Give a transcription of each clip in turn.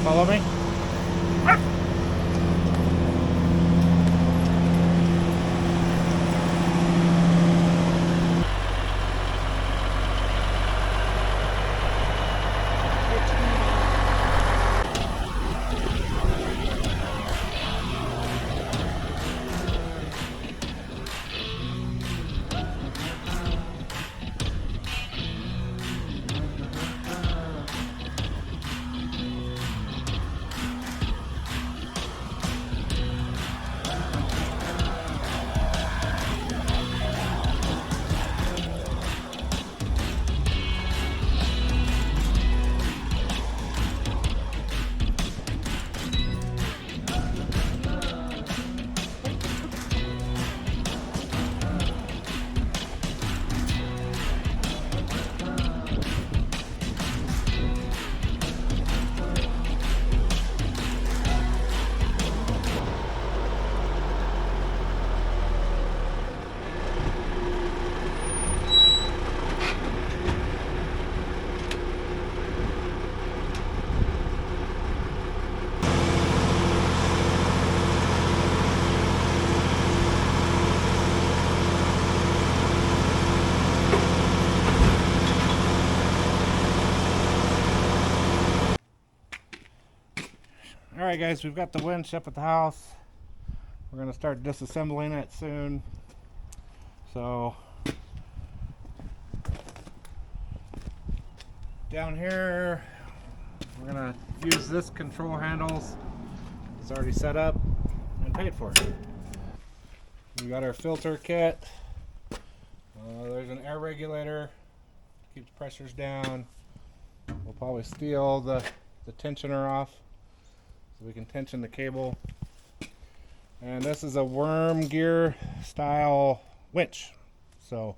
Follow me. Alright guys, we've got the winch up at the house. We're going to start disassembling it soon. So down here we're going to use this control handles. It's already set up and paid for. We got our filter kit. There's an air regulator, keeps pressures down. We'll probably steal the tensioner off so we can tension the cable. And this is a worm gear style winch, so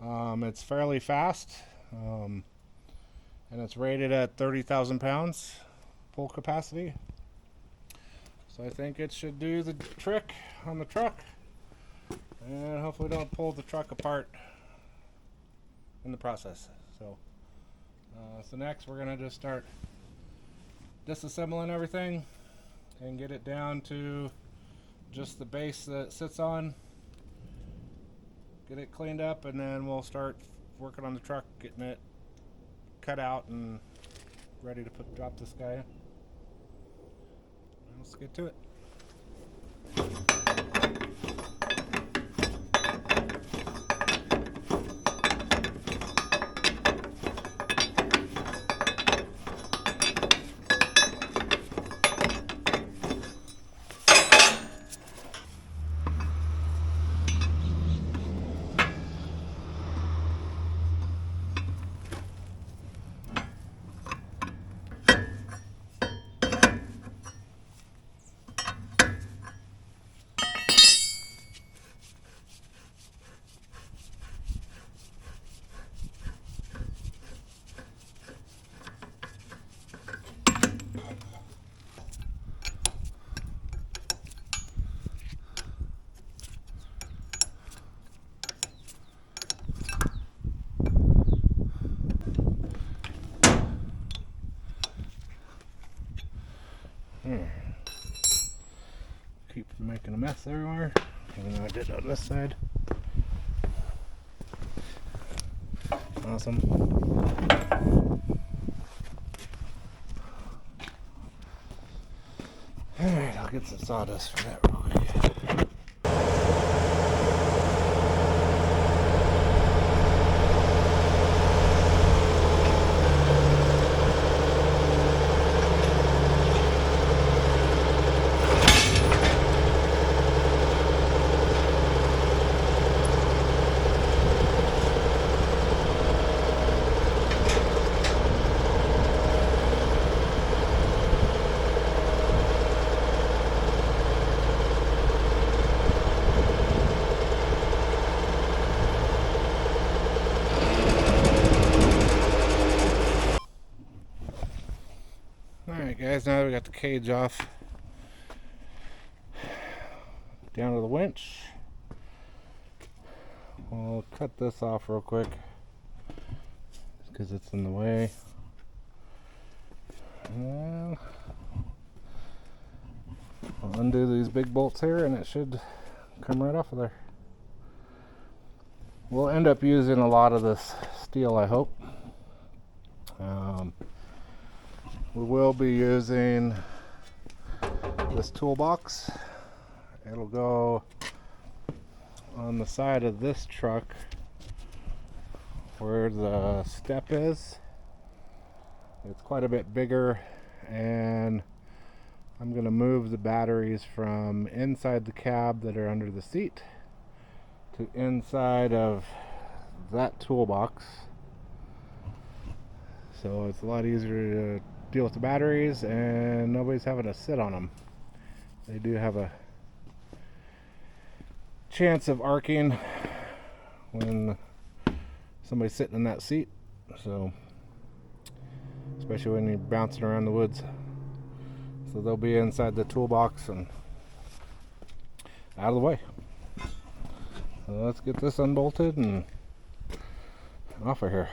it's fairly fast, and it's rated at 30,000 pounds pull capacity, so I think it should do the trick on the truck, and hopefully don't pull the truck apart in the process. So next we're gonna just start disassembling everything and get it down to just the base that it sits on, get it cleaned up, and then we'll start working on the truck, getting it cut out and ready to drop this guy in. Let's get to it. Keep from making a mess everywhere, even though I did on this side. Awesome. Alright, I'll get some sawdust for that real quick. Alright guys, now that we got the cage off, down to the winch. We'll cut this off real quick because it's in the way. And I'll undo these big bolts here and it should come right off of there. We'll end up using a lot of this steel, I hope. We will be using this toolbox. It'll go on the side of this truck where the step is. It's quite a bit bigger, and I'm going to move the batteries from inside the cab that are under the seat to inside of that toolbox. So it's a lot easier to deal with the batteries, and nobody's having to sit on them. They do have a chance of arcing when somebody's sitting in that seat, so especially when you're bouncing around the woods. So they'll be inside the toolbox and out of the way. So let's get this unbolted and off of here.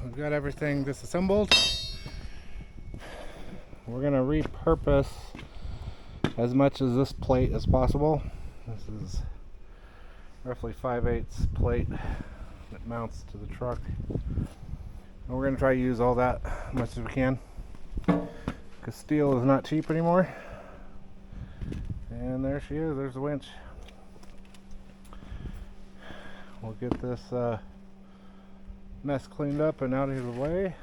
We've got everything disassembled. We're going to repurpose as much of this plate as possible. This is roughly 5/8 plate that mounts to the truck. And we're going to try to use all that as much as we can, because steel is not cheap anymore. And there she is, there's the winch. We'll get this mess cleaned up and out of the way.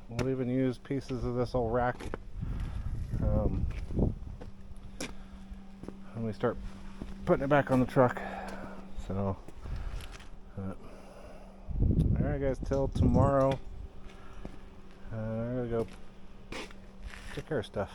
We'll even use pieces of this old rack when we start putting it back on the truck. So, alright guys, till tomorrow. I'm gonna go take care of stuff.